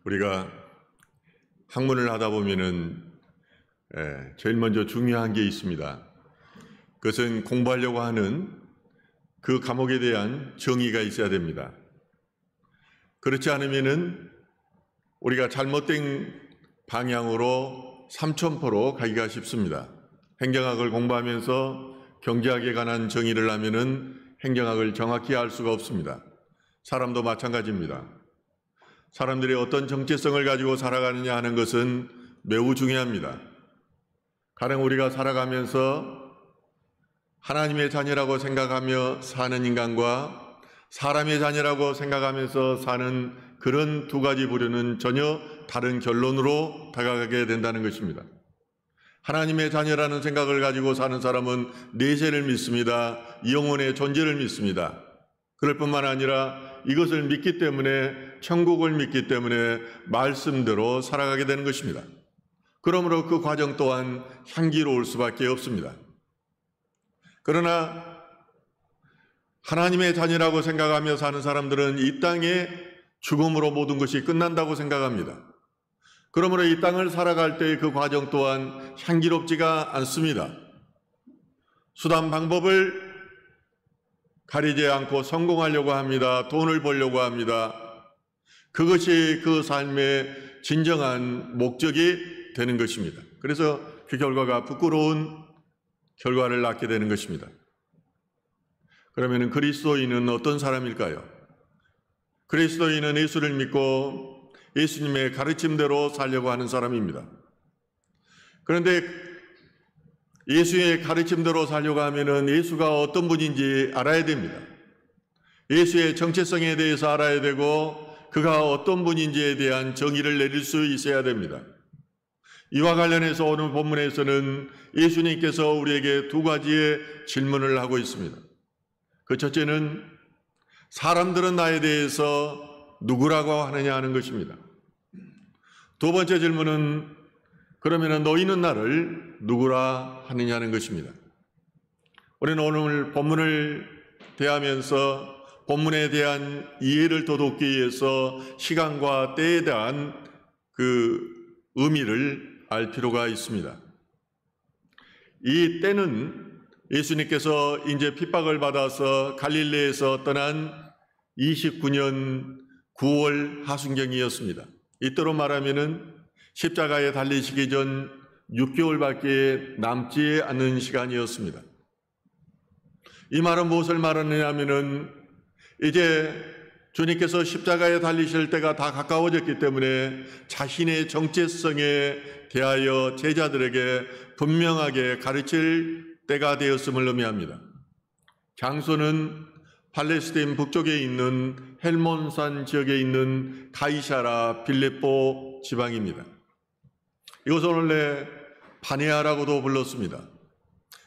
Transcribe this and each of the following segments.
우리가 학문을 하다 보면은 제일 먼저 중요한 게 있습니다. 그것은 공부하려고 하는 그 과목에 대한 정의가 있어야 됩니다. 그렇지 않으면은 우리가 잘못된 방향으로 삼천포로 가기가 쉽습니다. 행정학을 공부하면서 경제학에 관한 정의를 하면은 행정학을 정확히 알 수가 없습니다. 사람도 마찬가지입니다. 사람들이 어떤 정체성을 가지고 살아가느냐 하는 것은 매우 중요합니다. 가령 우리가 살아가면서 하나님의 자녀라고 생각하며 사는 인간과 사람의 자녀라고 생각하면서 사는 그런 두 가지 부류는 전혀 다른 결론으로 다가가게 된다는 것입니다. 하나님의 자녀라는 생각을 가지고 사는 사람은 내세를 믿습니다. 영혼의 존재를 믿습니다. 그럴 뿐만 아니라 이것을 믿기 때문에, 천국을 믿기 때문에 말씀대로 살아가게 되는 것입니다. 그러므로 그 과정 또한 향기로울 수밖에 없습니다. 그러나 하나님의 자녀라고 생각하며 사는 사람들은 이 땅에 죽음으로 모든 것이 끝난다고 생각합니다. 그러므로 이 땅을 살아갈 때의 그 과정 또한 향기롭지가 않습니다. 수단 방법을 가리지 않고 성공하려고 합니다. 돈을 벌려고 합니다. 그것이 그 삶의 진정한 목적이 되는 것입니다. 그래서 그 결과가 부끄러운 결과를 낳게 되는 것입니다. 그러면 그리스도인은 어떤 사람일까요? 그리스도인은 예수를 믿고 예수님의 가르침대로 살려고 하는 사람입니다. 그런데 예수의 가르침대로 살려고 하면은 예수가 어떤 분인지 알아야 됩니다. 예수의 정체성에 대해서 알아야 되고 그가 어떤 분인지에 대한 정의를 내릴 수 있어야 됩니다. 이와 관련해서 오늘 본문에서는 예수님께서 우리에게 두 가지의 질문을 하고 있습니다. 그 첫째는 사람들은 나에 대해서 누구라고 하느냐 하는 것입니다. 두 번째 질문은 그러면 너희는 나를 누구라 하느냐는 것입니다. 우리는 오늘 본문을 대하면서 본문에 대한 이해를 더 돕기 위해서 시간과 때에 대한 그 의미를 알 필요가 있습니다. 이 때는 예수님께서 이제 핍박을 받아서 갈릴리에서 떠난 29년 9월 하순경이었습니다. 이때로 말하면은 십자가에 달리시기 전 6개월밖에 남지 않은 시간이었습니다. 이 말은 무엇을 말하느냐 하면은 이제 주님께서 십자가에 달리실 때가 다 가까워졌기 때문에 자신의 정체성에 대하여 제자들에게 분명하게 가르칠 때가 되었음을 의미합니다. 장소는 팔레스타인 북쪽에 있는 헬몬산 지역에 있는 가이사라 빌립보 지방입니다. 이것은 원래 바네아라고도 불렀습니다.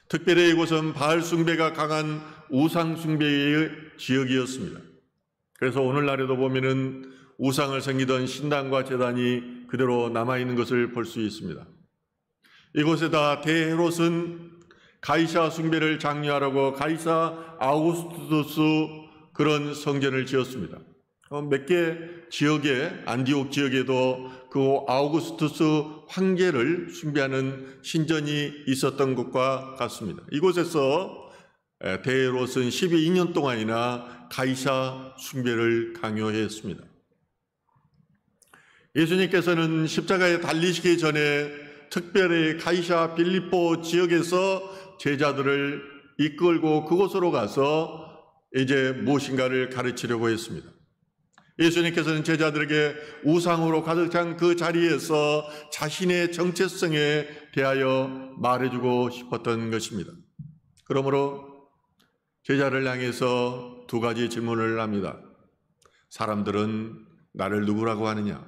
특별히 이곳은 바알 숭배가 강한 우상 숭배의 지역이었습니다. 그래서 오늘날에도 보면은 우상을 섬기던 신당과 제단이 그대로 남아있는 것을 볼 수 있습니다. 이곳에다 대헤롯은 가이사 숭배를 장려하라고 가이사 아우구스투스 그런 성전을 지었습니다. 몇 개 지역에, 안디옥 지역에도 그 아우구스투스 황제를 숭배하는 신전이 있었던 것과 같습니다. 이곳에서 대헤롯은 12년 동안이나 가이사 숭배를 강요했습니다. 예수님께서는 십자가에 달리시기 전에 특별히 가이사 빌립보 지역에서 제자들을 이끌고 그곳으로 가서 이제 무엇인가를 가르치려고 했습니다. 예수님께서는 제자들에게 우상으로 가득 찬 그 자리에서 자신의 정체성에 대하여 말해주고 싶었던 것입니다. 그러므로 제자를 향해서 두 가지 질문을 합니다. 사람들은 나를 누구라고 하느냐?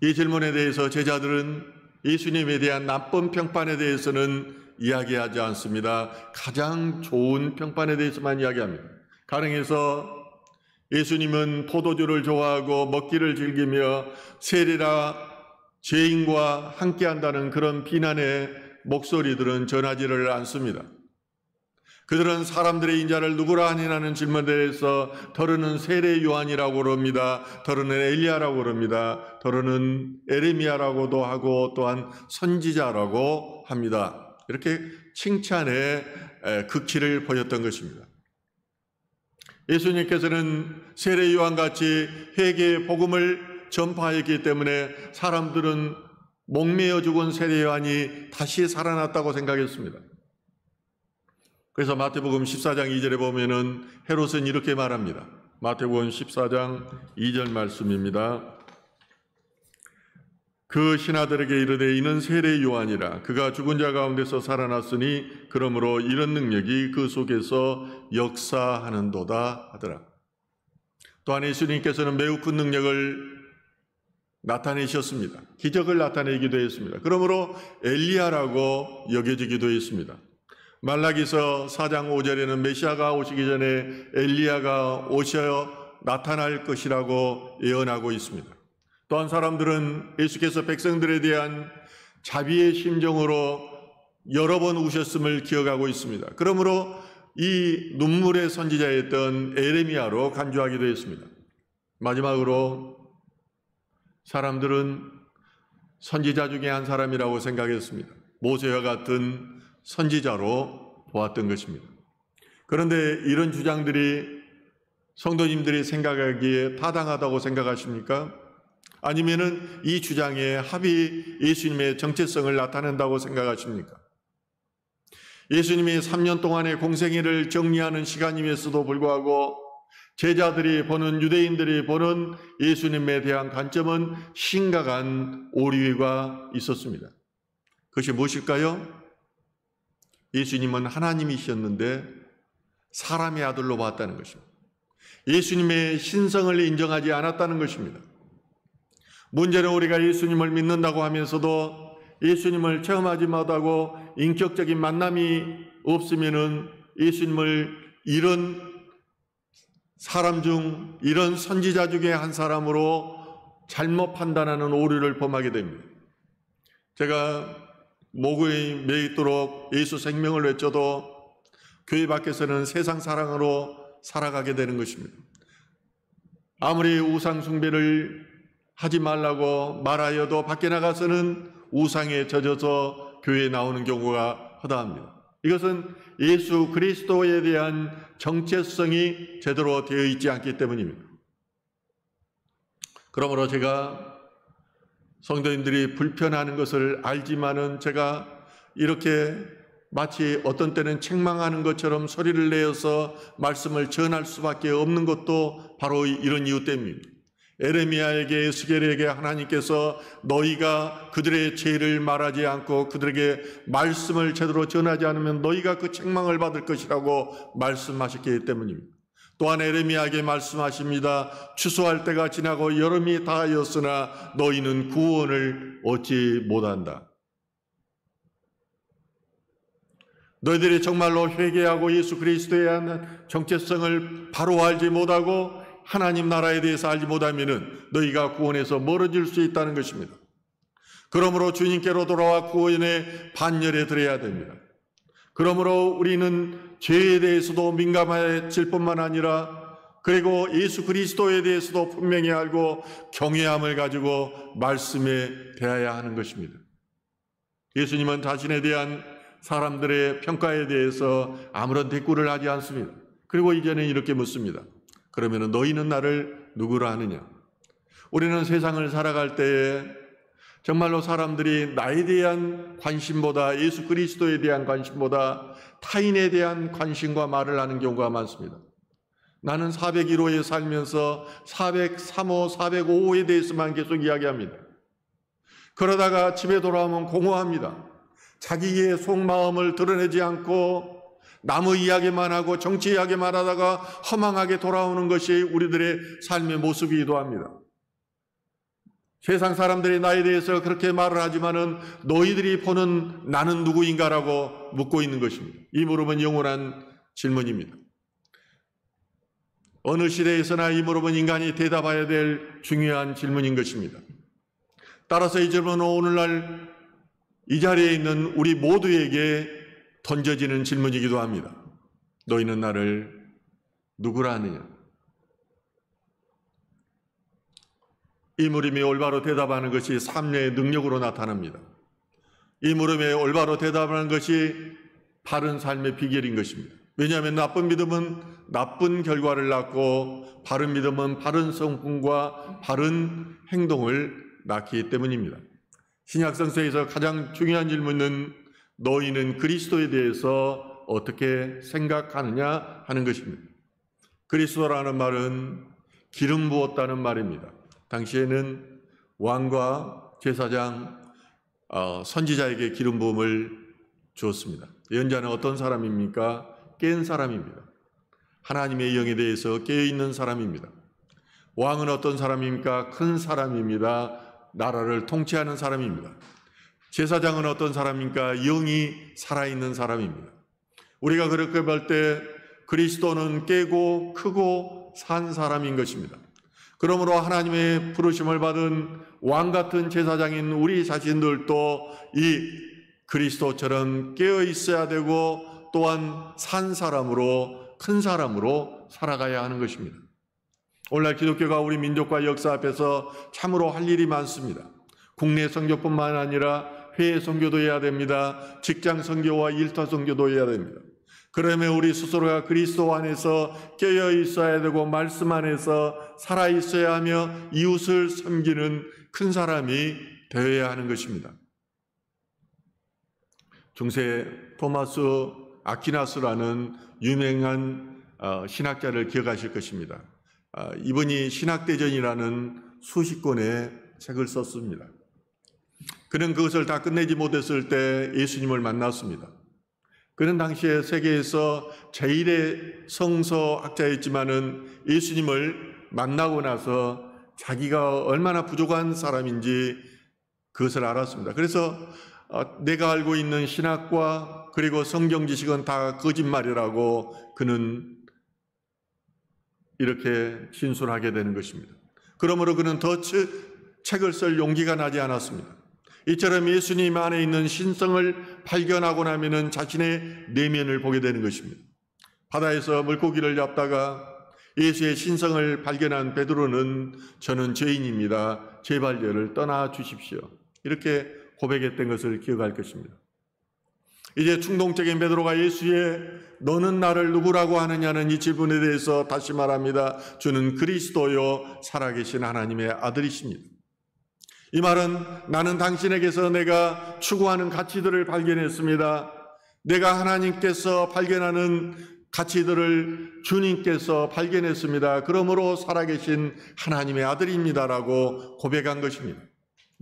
이 질문에 대해서 제자들은 예수님에 대한 나쁜 평판에 대해서는 이야기하지 않습니다. 가장 좋은 평판에 대해서만 이야기합니다. 가령해서 예수님은 포도주를 좋아하고 먹기를 즐기며 세리라 죄인과 함께한다는 그런 비난의 목소리들은 전하지를 않습니다. 그들은 사람들의 인자를 누구라 하니라는 질문에 대해서 더러는 세례 요한이라고 그럽니다. 더러는 엘리야라고 그럽니다. 더러는 에레미야라고도 하고 또한 선지자라고 합니다. 이렇게 칭찬의 극치를 보였던 것입니다. 예수님께서는 세례 요한같이 회개의 복음을 전파했기 때문에 사람들은 목매어 죽은 세례 요한이 다시 살아났다고 생각했습니다. 그래서 마태복음 14장 2절에 보면은 헤롯은 이렇게 말합니다. 마태복음 14장 2절 말씀입니다. 그 신하들에게 이르되 이는 세례 요한이라. 그가 죽은 자 가운데서 살아났으니 그러므로 이런 능력이 그 속에서 역사하는도다 하더라. 또한 예수님께서는 매우 큰 능력을 나타내셨습니다. 기적을 나타내기도 했습니다. 그러므로 엘리야라고 여겨지기도 했습니다. 말라기서 4장 5절에는 메시아가 오시기 전에 엘리야가 오셔 나타날 것이라고 예언하고 있습니다. 또한 사람들은 예수께서 백성들에 대한 자비의 심정으로 여러 번 우셨음을 기억하고 있습니다. 그러므로 이 눈물의 선지자였던 에레미야로 간주하기도 했습니다. 마지막으로 사람들은 선지자 중에 한 사람이라고 생각했습니다. 모세와 같은 선지자로 보았던 것입니다. 그런데 이런 주장들이 성도님들이 생각하기에 타당하다고 생각하십니까? 아니면은 이 주장의 합이 예수님의 정체성을 나타낸다고 생각하십니까? 예수님이 3년 동안의 공생애를 정리하는 시간임에서도 불구하고 제자들이 보는, 유대인들이 보는 예수님에 대한 관점은 심각한 오류가 있었습니다. 그것이 무엇일까요? 예수님은 하나님이셨는데 사람의 아들로 봤다는 것입니다. 예수님의 신성을 인정하지 않았다는 것입니다. 문제는 우리가 예수님을 믿는다고 하면서도 예수님을 체험하지 못하고 인격적인 만남이 없으면은 예수님을 이런 사람 중, 이런 선지자 중에 한 사람으로 잘못 판단하는 오류를 범하게 됩니다. 제가 목이 메이도록 예수 생명을 외쳐도 교회 밖에서는 세상 사랑으로 살아가게 되는 것입니다. 아무리 우상 숭배를 하지 말라고 말하여도 밖에 나가서는 우상에 젖어서 교회에 나오는 경우가 허다합니다. 이것은 예수 그리스도에 대한 정체성이 제대로 되어 있지 않기 때문입니다. 그러므로 제가 성도님들이 불편하는 것을 알지만은 제가 이렇게 마치 어떤 때는 책망하는 것처럼 소리를 내어서 말씀을 전할 수밖에 없는 것도 바로 이런 이유 때문입니다. 에레미야에게, 에스겔에게 하나님께서 너희가 그들의 죄를 말하지 않고 그들에게 말씀을 제대로 전하지 않으면 너희가 그 책망을 받을 것이라고 말씀하셨기 때문입니다. 또한 에레미야에게 말씀하십니다. 추수할 때가 지나고 여름이 다하였으나 너희는 구원을 얻지 못한다. 너희들이 정말로 회개하고 예수 그리스도에 대한 정체성을 바로 알지 못하고 하나님 나라에 대해서 알지 못하면 너희가 구원에서 멀어질 수 있다는 것입니다. 그러므로 주님께로 돌아와 구원의 반열에 들어야 됩니다. 그러므로 우리는 죄에 대해서도 민감해질 뿐만 아니라 그리고 예수 그리스도에 대해서도 분명히 알고 경외함을 가지고 말씀에 대해야 하는 것입니다. 예수님은 자신에 대한 사람들의 평가에 대해서 아무런 대꾸를 하지 않습니다. 그리고 이제는 이렇게 묻습니다. 그러면 너희는 나를 누구라 하느냐? 우리는 세상을 살아갈 때에 정말로 사람들이 나에 대한 관심보다 예수 그리스도에 대한 관심보다 타인에 대한 관심과 말을 하는 경우가 많습니다. 나는 401호에 살면서 403호, 405호에 대해서만 계속 이야기합니다. 그러다가 집에 돌아오면 공허합니다. 자기의 속마음을 드러내지 않고 남의 이야기만 하고 정치 이야기만 하다가 허망하게 돌아오는 것이 우리들의 삶의 모습이기도 합니다. 세상 사람들이 나에 대해서 그렇게 말을 하지만은 너희들이 보는 나는 누구인가라고 묻고 있는 것입니다. 이 물음은 영원한 질문입니다. 어느 시대에서나 이 물음은 인간이 대답해야 될 중요한 질문인 것입니다. 따라서 이 질문은 오늘날 이 자리에 있는 우리 모두에게 던져지는 질문이기도 합니다. 너희는 나를 누구라 하느냐? 이 물음에 올바로 대답하는 것이 삶의 능력으로 나타납니다. 이 물음에 올바로 대답하는 것이 바른 삶의 비결인 것입니다. 왜냐하면 나쁜 믿음은 나쁜 결과를 낳고 바른 믿음은 바른 성품과 바른 행동을 낳기 때문입니다. 신약 성서에서 가장 중요한 질문은 너희는 그리스도에 대해서 어떻게 생각하느냐 하는 것입니다. 그리스도라는 말은 기름 부었다는 말입니다. 당시에는 왕과 제사장, 선지자에게 기름 부음을 주었습니다. 예언자는 어떤 사람입니까? 깬 사람입니다. 하나님의 영에 대해서 깨어있는 사람입니다. 왕은 어떤 사람입니까? 큰 사람입니다. 나라를 통치하는 사람입니다. 제사장은 어떤 사람입니까? 영이 살아있는 사람입니다. 우리가 그렇게 볼 때 그리스도는 깨고 크고 산 사람인 것입니다. 그러므로 하나님의 부르심을 받은 왕 같은 제사장인 우리 자신들도 이 그리스도처럼 깨어 있어야 되고 또한 산 사람으로, 큰 사람으로 살아가야 하는 것입니다. 오늘날 기독교가 우리 민족과 역사 앞에서 참으로 할 일이 많습니다. 국내 선교뿐만 아니라 해외 선교도 해야 됩니다. 직장 선교와 일터 선교도 해야 됩니다. 그러면 우리 스스로가 그리스도 안에서 깨어 있어야 되고 말씀 안에서 살아 있어야 하며 이웃을 섬기는 큰 사람이 되어야 하는 것입니다. 중세 토마스 아퀴나스라는 유명한 신학자를 기억하실 것입니다. 이분이 신학대전이라는 수십 권의 책을 썼습니다. 그는 그것을 다 끝내지 못했을 때 예수님을 만났습니다. 그는 당시에 세계에서 제일의 성서학자였지만은 예수님을 만나고 나서 자기가 얼마나 부족한 사람인지 그것을 알았습니다. 그래서 내가 알고 있는 신학과 그리고 성경 지식은 다 거짓말이라고 그는 이렇게 신술하게 되는 것입니다. 그러므로 그는 더 책을 쓸 용기가 나지 않았습니다. 이처럼 예수님 안에 있는 신성을 발견하고 나면은 자신의 내면을 보게 되는 것입니다. 바다에서 물고기를 잡다가 예수의 신성을 발견한 베드로는 저는 죄인입니다. 제발 저를 떠나 주십시오. 이렇게 고백했던 것을 기억할 것입니다. 이제 충동적인 베드로가 예수의 너는 나를 누구라고 하느냐는 이 질문에 대해서 다시 말합니다. 주는 그리스도요 살아계신 하나님의 아들이십니다. 이 말은 나는 당신에게서 내가 추구하는 가치들을 발견했습니다. 내가 하나님께서 발견하는 가치들을 주님께서 발견했습니다. 그러므로 살아계신 하나님의 아들입니다라고 고백한 것입니다.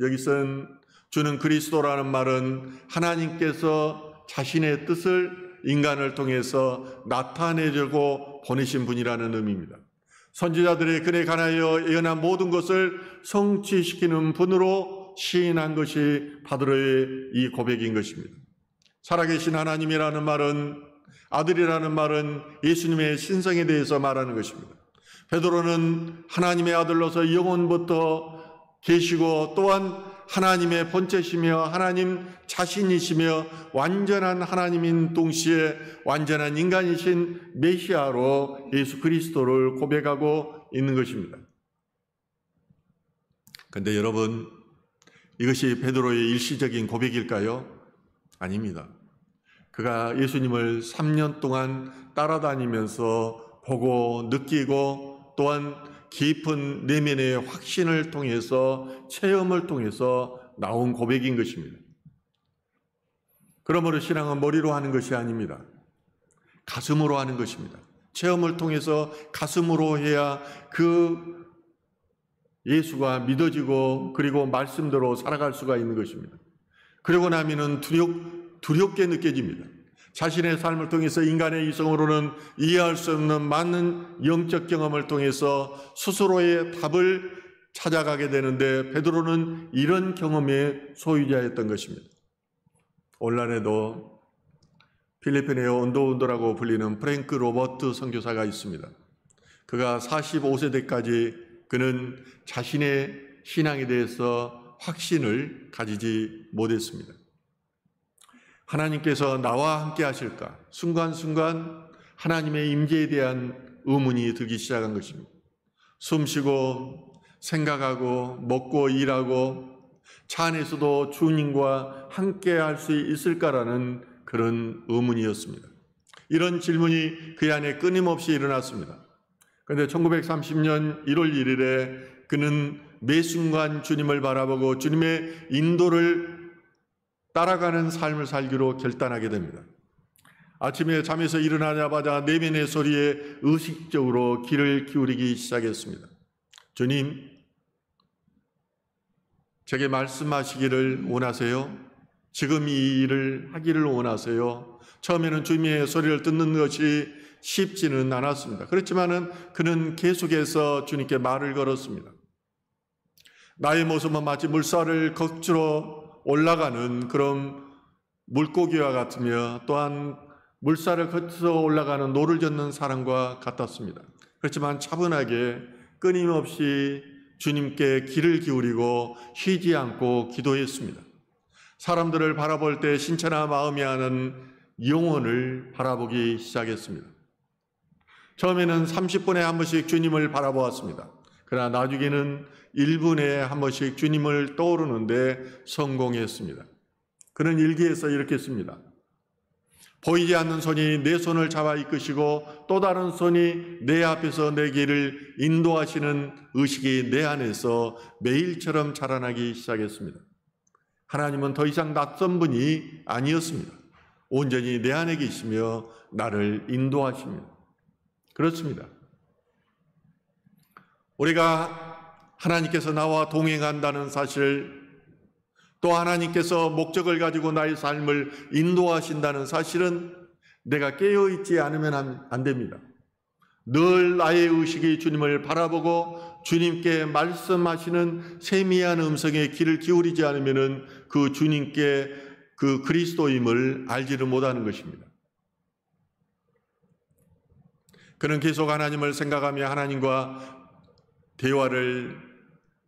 여기서는 주는 그리스도라는 말은 하나님께서 자신의 뜻을 인간을 통해서 나타내려고 보내신 분이라는 의미입니다. 선지자들의 글에 관하여 예언한 모든 것을 성취시키는 분으로 시인한 것이 바드로의 이 고백인 것입니다. 살아계신 하나님이라는 말은, 아들이라는 말은 예수님의 신성에 대해서 말하는 것입니다. 베드로는 하나님의 아들로서 영원부터 계시고 또한 하나님의 본체시며 하나님 자신이시며 완전한 하나님인 동시에 완전한 인간이신 메시아로 예수 그리스도를 고백하고 있는 것입니다. 그런데 여러분, 이것이 베드로의 일시적인 고백일까요? 아닙니다. 그가 예수님을 3년 동안 따라다니면서 보고 느끼고 또한 깊은 내면의 확신을 통해서 체험을 통해서 나온 고백인 것입니다. 그러므로 신앙은 머리로 하는 것이 아닙니다. 가슴으로 하는 것입니다. 체험을 통해서 가슴으로 해야 그 예수가 믿어지고 그리고 말씀대로 살아갈 수가 있는 것입니다. 그러고 나면은 두렵게 느껴집니다. 자신의 삶을 통해서 인간의 이성으로는 이해할 수 없는 많은 영적 경험을 통해서 스스로의 답을 찾아가게 되는데 베드로는 이런 경험의 소유자였던 것입니다. 오늘날에도 필리핀의 언더운더라고 불리는 프랭크 로버트 선교사가 있습니다. 그가 45세 때까지 그는 자신의 신앙에 대해서 확신을 가지지 못했습니다. 하나님께서 나와 함께 하실까? 순간순간 하나님의 임재에 대한 의문이 들기 시작한 것입니다. 숨쉬고 생각하고 먹고 일하고 차 안에서도 주님과 함께 할 수 있을까라는 그런 의문이었습니다. 이런 질문이 그 안에 끊임없이 일어났습니다. 그런데 1930년 1월 1일에 그는 매 순간 주님을 바라보고 주님의 인도를 따라가는 삶을 살기로 결단하게 됩니다. 아침에 잠에서 일어나자마자 내면의 소리에 의식적으로 귀를 기울이기 시작했습니다. 주님, 제게 말씀하시기를 원하세요? 지금 이 일을 하기를 원하세요? 처음에는 주님의 소리를 듣는 것이 쉽지는 않았습니다. 그렇지만은 그는 계속해서 주님께 말을 걸었습니다. 나의 모습은 마치 물살을 거칠어 올라가는 그런 물고기와 같으며 또한 물살을 거쳐서 올라가는 노를 젓는 사람과 같았습니다. 그렇지만 차분하게 끊임없이 주님께 귀를 기울이고 쉬지 않고 기도했습니다. 사람들을 바라볼 때 신체나 마음이 하는 영혼을 바라보기 시작했습니다. 처음에는 30분에 한 번씩 주님을 바라보았습니다. 그러나 나중에는 1분에 한 번씩 주님을 떠오르는데 성공했습니다. 그는 일기에서 이렇게 씁니다. 보이지 않는 손이 내 손을 잡아 이끄시고 또 다른 손이 내 앞에서 내 길을 인도하시는 의식이 내 안에서 매일처럼 자라나기 시작했습니다. 하나님은 더 이상 낯선 분이 아니었습니다. 온전히 내 안에 계시며 나를 인도하십니다. 그렇습니다. 우리가 하나님께서 나와 동행한다는 사실, 또 하나님께서 목적을 가지고 나의 삶을 인도하신다는 사실은 내가 깨어있지 않으면 안 됩니다. 늘 나의 의식이 주님을 바라보고 주님께 말씀하시는 세미한 음성에 귀를 기울이지 않으면 그 주님께 그 그리스도임을 알지를 못하는 것입니다. 그는 계속 하나님을 생각하며 하나님과 대화를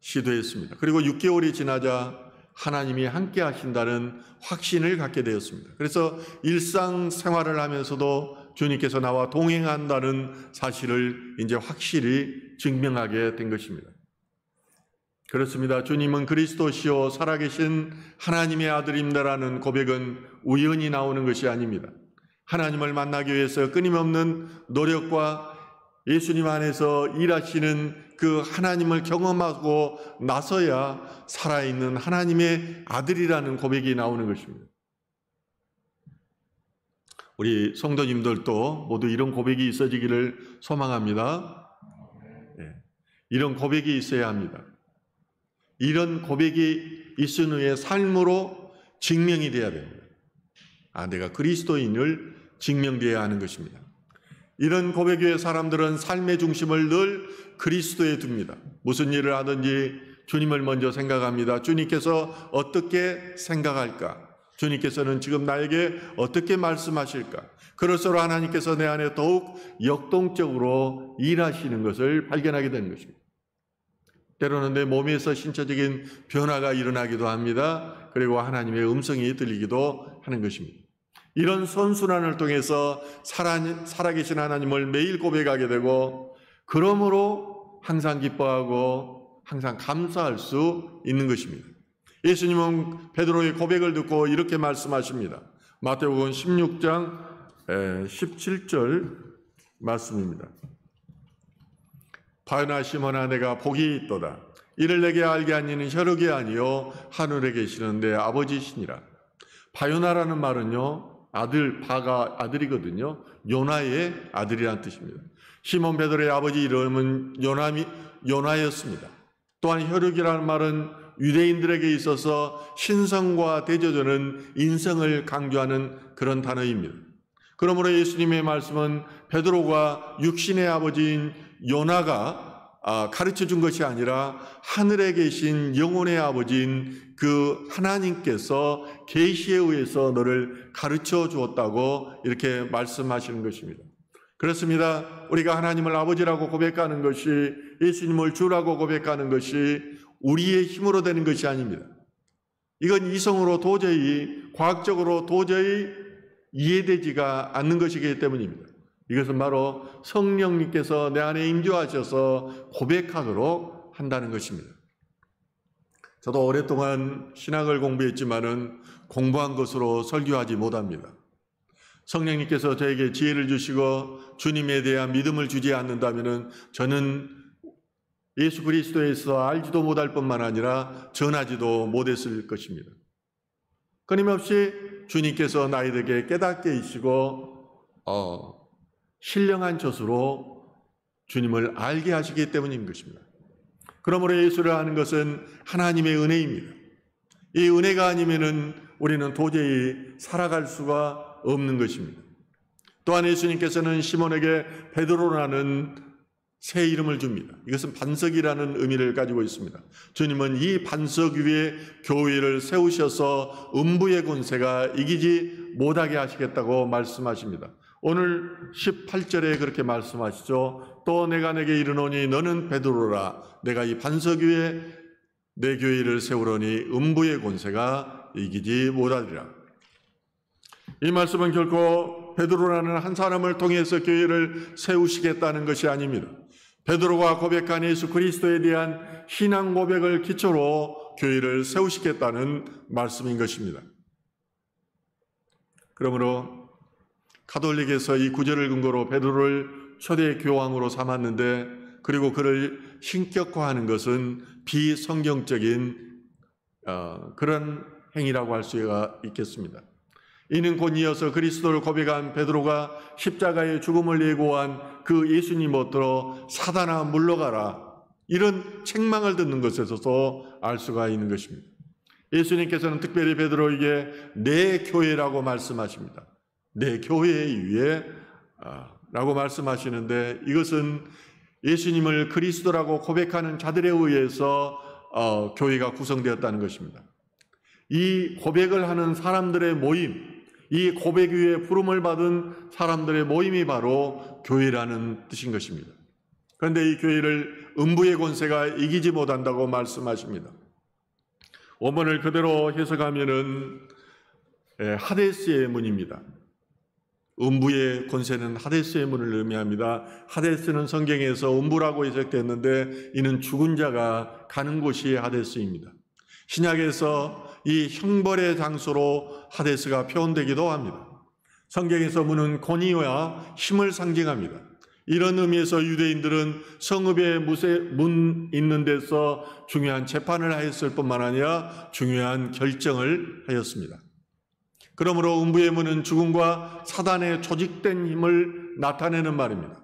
시도했습니다. 그리고 6개월이 지나자 하나님이 함께 하신다는 확신을 갖게 되었습니다. 그래서 일상생활을 하면서도 주님께서 나와 동행한다는 사실을 이제 확실히 증명하게 된 것입니다. 그렇습니다. 주님은 그리스도시요 살아계신 하나님의 아들입니다라는 고백은 우연히 나오는 것이 아닙니다. 하나님을 만나기 위해서 끊임없는 노력과 예수님 안에서 일하시는 그 하나님을 경험하고 나서야 살아있는 하나님의 아들이라는 고백이 나오는 것입니다. 우리 성도님들도 모두 이런 고백이 있어지기를 소망합니다. 네. 이런 고백이 있어야 합니다. 이런 고백이 있은 후에 삶으로 증명이 돼야 됩니다. 내가 그리스도인을 증명되어야 하는 것입니다. 이런 고백 위에 사람들은 삶의 중심을 늘 그리스도에 둡니다. 무슨 일을 하든지 주님을 먼저 생각합니다. 주님께서 어떻게 생각할까? 주님께서는 지금 나에게 어떻게 말씀하실까? 그럴수록 하나님께서 내 안에 더욱 역동적으로 일하시는 것을 발견하게 되는 것입니다. 때로는 내 몸에서 신체적인 변화가 일어나기도 합니다. 그리고 하나님의 음성이 들리기도 하는 것입니다. 이런 선순환을 통해서 살아계신 하나님을 매일 고백하게 되고 그러므로 항상 기뻐하고 항상 감사할 수 있는 것입니다. 예수님은 베드로의 고백을 듣고 이렇게 말씀하십니다. 마태복음 16장 17절 말씀입니다. 바요나 시몬아 내가 복이 있도다. 이를 내게 알게 한 이는 혈육이 아니요 하늘에 계시는 내 아버지시니라. 바요나라는 말은요 바가 아들이거든요. 요나의 아들이라는 뜻입니다. 시몬 베드로의 아버지 이름은 요나였습니다. 또한 혈육이라는 말은 유대인들에게 있어서 신성과 대조되는 인성을 강조하는 그런 단어입니다. 그러므로 예수님의 말씀은 베드로가 육신의 아버지인 요나가 가르쳐 준 것이 아니라 하늘에 계신 영혼의 아버지인 그 하나님께서 계시에 의해서 너를 가르쳐 주었다고 이렇게 말씀하시는 것입니다. 그렇습니다. 우리가 하나님을 아버지라고 고백하는 것이, 예수님을 주라고 고백하는 것이 우리의 힘으로 되는 것이 아닙니다. 이건 이성으로 도저히, 과학적으로 도저히 이해되지가 않는 것이기 때문입니다. 이것은 바로 성령님께서 내 안에 임재하셔서 고백하도록 한다는 것입니다. 저도 오랫동안 신학을 공부했지만은 공부한 것으로 설교하지 못합니다. 성령님께서 저에게 지혜를 주시고 주님에 대한 믿음을 주지 않는다면은 저는 예수 그리스도에서 알지도 못할 뿐만 아니라 전하지도 못했을 것입니다. 끊임없이 주님께서 나에게 깨닫게 하시고 신령한 젖으로 주님을 알게 하시기 때문인 것입니다. 그러므로 예수를 아는 것은 하나님의 은혜입니다. 이 은혜가 아니면은 우리는 도저히 살아갈 수가 없는 것입니다. 또한 예수님께서는 시몬에게 베드로라는 새 이름을 줍니다. 이것은 반석이라는 의미를 가지고 있습니다. 주님은 이 반석 위에 교회를 세우셔서 음부의 권세가 이기지 못하게 하시겠다고 말씀하십니다. 오늘 18절에 그렇게 말씀하시죠. 또 내가 내게 이르노니 너는 베드로라. 내가 이 반석 위에 내 교회를 세우려니 음부의 권세가 이기지 못하리라. 이 말씀은 결코 베드로라는 한 사람을 통해서 교회를 세우시겠다는 것이 아닙니다. 베드로가 고백한 예수 그리스도에 대한 신앙 고백을 기초로 교회를 세우시겠다는 말씀인 것입니다. 그러므로 가톨릭에서 이 구절을 근거로 베드로를 초대 교황으로 삼았는데, 그리고 그를 신격화하는 것은 비성경적인 그런 행위라고 할 수가 있겠습니다. 이는 곧 이어서 그리스도를 고백한 베드로가 십자가의 죽음을 예고한 그 예수님으로부터 사단아 물러가라, 이런 책망을 듣는 것에서도 알 수가 있는 것입니다. 예수님께서는 특별히 베드로에게 내 교회라고 말씀하십니다. 내 교회 위에 라고 말씀하시는데, 이것은 예수님을 그리스도라고 고백하는 자들에 의해서 교회가 구성되었다는 것입니다. 이 고백을 하는 사람들의 모임, 이 고백 위에 부름을 받은 사람들의 모임이 바로 교회라는 뜻인 것입니다. 그런데 이 교회를 음부의 권세가 이기지 못한다고 말씀하십니다. 원문을 그대로 해석하면은 하데스의 문입니다. 음부의 권세는 하데스의 문을 의미합니다. 하데스는 성경에서 음부라고 해석됐는데 이는 죽은 자가 가는 곳이 하데스입니다. 신약에서 이 형벌의 장소로 하데스가 표현되기도 합니다. 성경에서 문은 권위와 힘을 상징합니다. 이런 의미에서 유대인들은 성읍의 문 있는 데서 중요한 재판을 하였을 뿐만 아니라 중요한 결정을 하였습니다. 그러므로 음부의 문은 죽음과 사단의 조직된 힘을 나타내는 말입니다.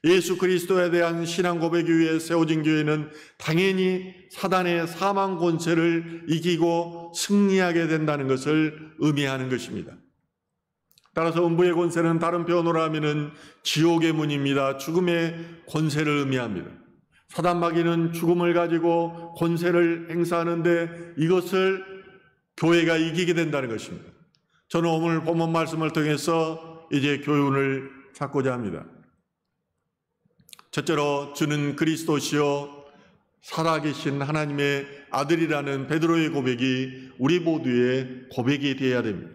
예수 그리스도에 대한 신앙 고백 위에 세워진 교회는 당연히 사단의 사망 권세를 이기고 승리하게 된다는 것을 의미하는 것입니다. 따라서 음부의 권세는 다른 표현으로 하면은 지옥의 문입니다. 죽음의 권세를 의미합니다. 사단 마귀는 죽음을 가지고 권세를 행사하는데 이것을 교회가 이기게 된다는 것입니다. 저는 오늘 본문 말씀을 통해서 이제 교훈을 찾고자 합니다. 첫째로 주는 그리스도시요 살아계신 하나님의 아들이라는 베드로의 고백이 우리 모두의 고백이 되어야 됩니다.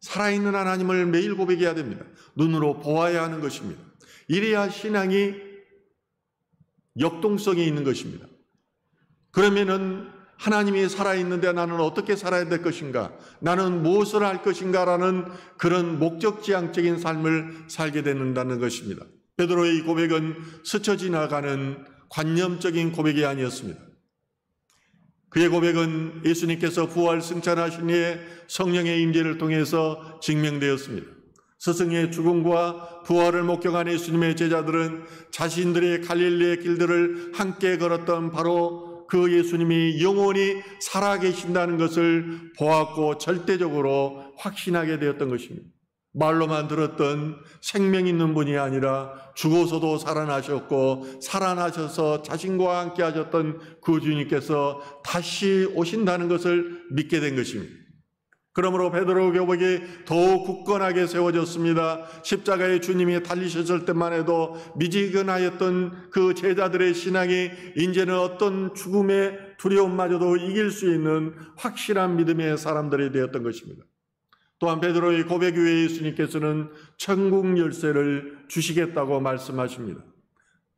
살아있는 하나님을 매일 고백해야 됩니다. 눈으로 보아야 하는 것입니다. 이래야 신앙이 역동성이 있는 것입니다. 그러면은 하나님이 살아있는데 나는 어떻게 살아야 될 것인가? 나는 무엇을 할 것인가? 라는 그런 목적지향적인 삶을 살게 된다는 것입니다. 베드로의 이 고백은 스쳐 지나가는 관념적인 고백이 아니었습니다. 그의 고백은 예수님께서 부활 승천하신 후에 성령의 임재를 통해서 증명되었습니다. 스승의 죽음과 부활을 목격한 예수님의 제자들은 자신들의 갈릴리의 길들을 함께 걸었던 바로 그 예수님이 영원히 살아계신다는 것을 보았고 절대적으로 확신하게 되었던 것입니다. 말로만 들었던 생명 있는 분이 아니라 죽어서도 살아나셨고 살아나셔서 자신과 함께 하셨던 그 주님께서 다시 오신다는 것을 믿게 된 것입니다. 그러므로 베드로 고백이 더욱 굳건하게 세워졌습니다. 십자가의 주님이 달리셨을 때만 해도 미지근하였던 그 제자들의 신앙이 이제는 어떤 죽음의 두려움마저도 이길 수 있는 확실한 믿음의 사람들이 되었던 것입니다. 또한 베드로의 고백 위에 예수님께서는 천국 열쇠를 주시겠다고 말씀하십니다.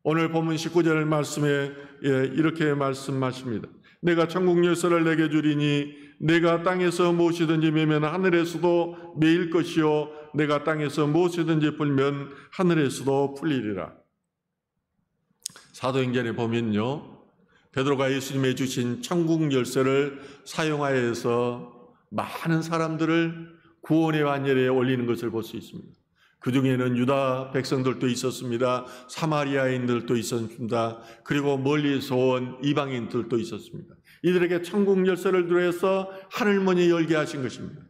오늘 본문 19절 말씀에 이렇게 말씀하십니다. 내가 천국 열쇠를 내게 주리니 내가 땅에서 무엇이든지 매면 하늘에서도 매일 것이요 내가 땅에서 무엇이든지 풀면 하늘에서도 풀리리라. 사도행전에 보면요, 베드로가 예수님의 주신 천국 열쇠를 사용하여서 많은 사람들을 구원의 반열에 올리는 것을 볼 수 있습니다. 그 중에는 유다 백성들도 있었습니다. 사마리아인들도 있었습니다. 그리고 멀리서 온 이방인들도 있었습니다. 이들에게 천국 열쇠를 들어서 하늘문이 열게 하신 것입니다.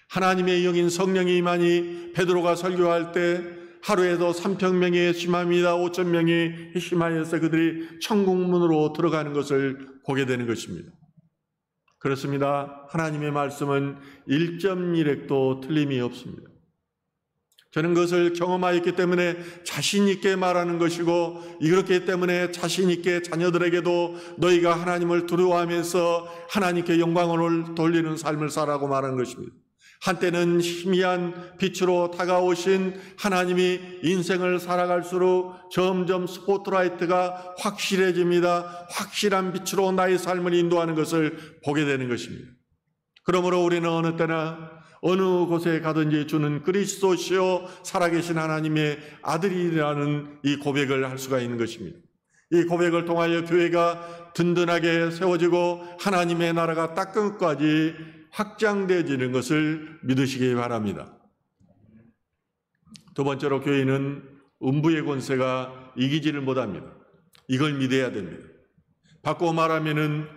하나님의 영인 성령이 임하니 베드로가 설교할 때 하루에도 3,000명이 심합니다. 5,000명이 심하여서 그들이 천국문으로 들어가는 것을 보게 되는 것입니다. 그렇습니다. 하나님의 말씀은 1.1획도 틀림이 없습니다. 저는 그것을 경험하였기 때문에 자신 있게 말하는 것이고, 그렇기 때문에 자신 있게 자녀들에게도 너희가 하나님을 두려워하면서 하나님께 영광을 돌리는 삶을 살라고 말하는 것입니다. 한때는 희미한 빛으로 다가오신 하나님이 인생을 살아갈수록 점점 스포트라이트가 확실해집니다. 확실한 빛으로 나의 삶을 인도하는 것을 보게 되는 것입니다. 그러므로 우리는 어느 때나 어느 곳에 가든지 주는 그리스도시요 살아계신 하나님의 아들이라는 이 고백을 할 수가 있는 것입니다. 이 고백을 통하여 교회가 든든하게 세워지고 하나님의 나라가 땅끝까지 확장되어지는 것을 믿으시기 바랍니다. 두 번째로, 교회는 음부의 권세가 이기지를 못합니다. 이걸 믿어야 됩니다. 바꿔 말하면은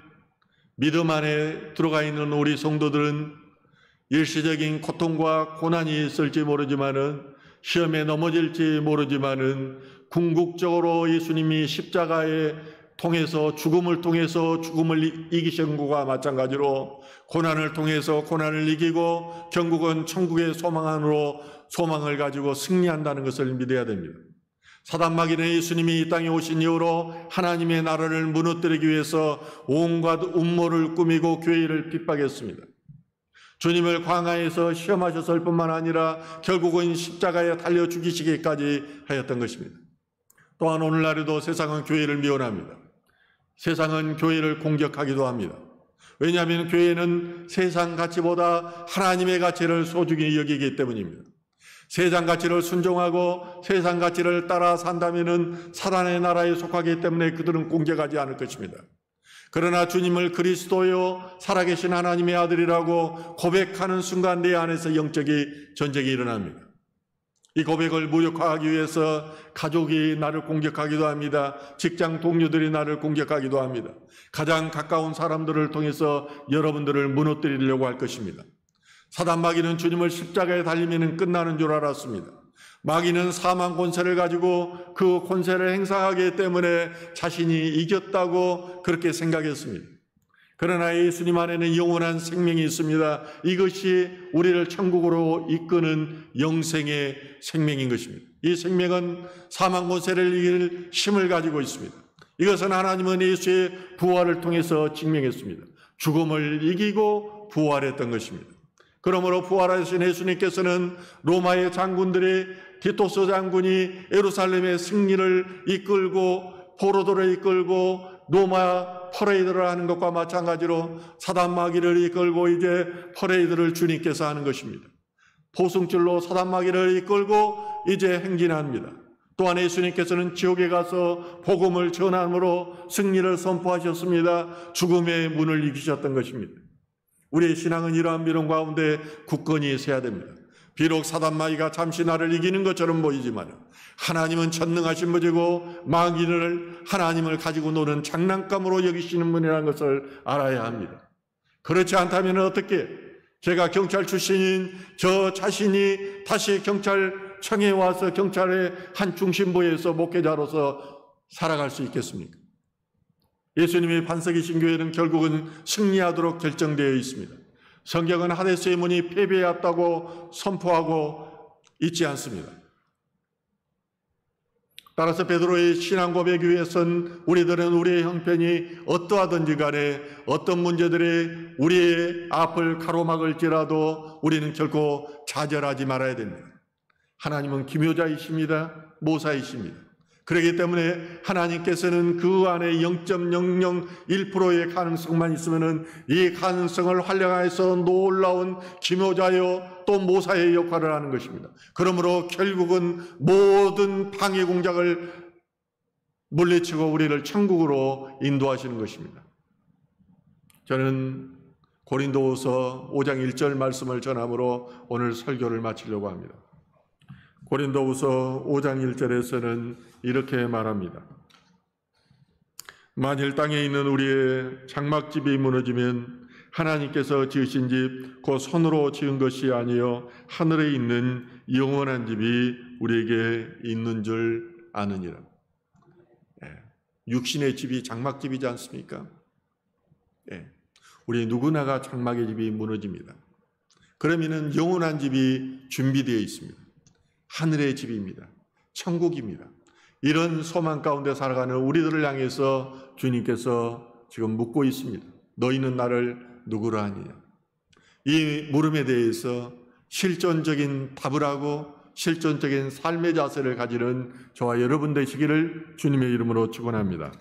믿음 안에 들어가 있는 우리 성도들은 일시적인 고통과 고난이 있을지 모르지만은, 시험에 넘어질지 모르지만은, 궁극적으로 예수님이 십자가에 통해서 죽음을 이기신 것과 마찬가지로 고난을 통해서 고난을 이기고 결국은 천국의 소망을 가지고 승리한다는 것을 믿어야 됩니다. 사단 마귀는 예수님이 이 땅에 오신 이후로 하나님의 나라를 무너뜨리기 위해서 온갖 음모를 꾸미고 교회를 핍박했습니다. 주님을 광야에서 시험하셨을 뿐만 아니라 결국은 십자가에 달려 죽이시기까지 하였던 것입니다. 또한 오늘날에도 세상은 교회를 미워합니다. 세상은 교회를 공격하기도 합니다. 왜냐하면 교회는 세상 가치보다 하나님의 가치를 소중히 여기기 때문입니다. 세상 가치를 순종하고 세상 가치를 따라 산다면 사단의 나라에 속하기 때문에 그들은 공격하지 않을 것입니다. 그러나 주님을 그리스도요 살아계신 하나님의 아들이라고 고백하는 순간 내 안에서 영적인 전쟁이 일어납니다. 이 고백을 무력화하기 위해서 가족이 나를 공격하기도 합니다. 직장 동료들이 나를 공격하기도 합니다. 가장 가까운 사람들을 통해서 여러분들을 무너뜨리려고 할 것입니다. 사단 마귀는 주님을 십자가에 달리면 끝나는 줄 알았습니다. 마귀는 사망 권세를 가지고 그 권세를 행사하기 때문에 자신이 이겼다고 그렇게 생각했습니다. 그러나 예수님 안에는 영원한 생명이 있습니다. 이것이 우리를 천국으로 이끄는 영생의 생명인 것입니다. 이 생명은 사망 권세를 이길 힘을 가지고 있습니다. 이것은 하나님은 예수의 부활을 통해서 증명했습니다. 죽음을 이기고 부활했던 것입니다. 그러므로 부활하신 예수님께서는 로마의 장군들이 디토스 장군이 예루살렘의 승리를 이끌고 포로들을 이끌고 로마 퍼레이드를 하는 것과 마찬가지로 사단 마귀를 이끌고 이제 퍼레이드를 주님께서 하는 것입니다. 포승줄로 사단 마귀를 이끌고 이제 행진합니다. 또한 예수님께서는 지옥에 가서 복음을 전함으로 승리를 선포하셨습니다. 죽음의 문을 이기셨던 것입니다. 우리의 신앙은 이러한 믿음 가운데 굳건히 서야 됩니다. 비록 사단 마귀가 잠시 나를 이기는 것처럼 보이지만 하나님은 전능하신 분이고 마귀를 하나님을 가지고 노는 장난감으로 여기시는 분이라는 것을 알아야 합니다. 그렇지 않다면 어떻게 제가 경찰 출신인 저 자신이 다시 경찰청에 와서 경찰의 한 중심부에서 목회자로서 살아갈 수 있겠습니까? 예수님의 반석이신 교회는 결국은 승리하도록 결정되어 있습니다. 성경은 하데스의 문이 패배했다고 선포하고 있지 않습니다. 따라서 베드로의 신앙 고백 위에선 우리들은 우리의 형편이 어떠하든지 간에 어떤 문제들이 우리의 앞을 가로막을지라도 우리는 결코 좌절하지 말아야 됩니다. 하나님은 기묘자이십니다. 모사이십니다. 그렇기 때문에 하나님께서는 그 안에 0.001%의 가능성만 있으면은 이 가능성을 활용해서 놀라운 기묘자요 또 모사의 역할을 하는 것입니다. 그러므로 결국은 모든 방해 공작을 물리치고 우리를 천국으로 인도하시는 것입니다. 저는 고린도후서 5장 1절 말씀을 전함으로 오늘 설교를 마치려고 합니다. 고린도후서 5장 1절에서는 이렇게 말합니다. 만일 땅에 있는 우리의 장막집이 무너지면 하나님께서 지으신 집 곧 손으로 지은 것이 아니요 하늘에 있는 영원한 집이 우리에게 있는 줄 아느니라. 육신의 집이 장막집이지 않습니까? 우리 누구나가 장막의 집이 무너집니다. 그러면은 영원한 집이 준비되어 있습니다. 하늘의 집입니다. 천국입니다. 이런 소망 가운데 살아가는 우리들을 향해서 주님께서 지금 묻고 있습니다. 너희는 나를 누구로 하느냐? 이 물음에 대해서 실존적인 답을 하고 실존적인 삶의 자세를 가지는 저와 여러분 되시기를 주님의 이름으로 축원합니다.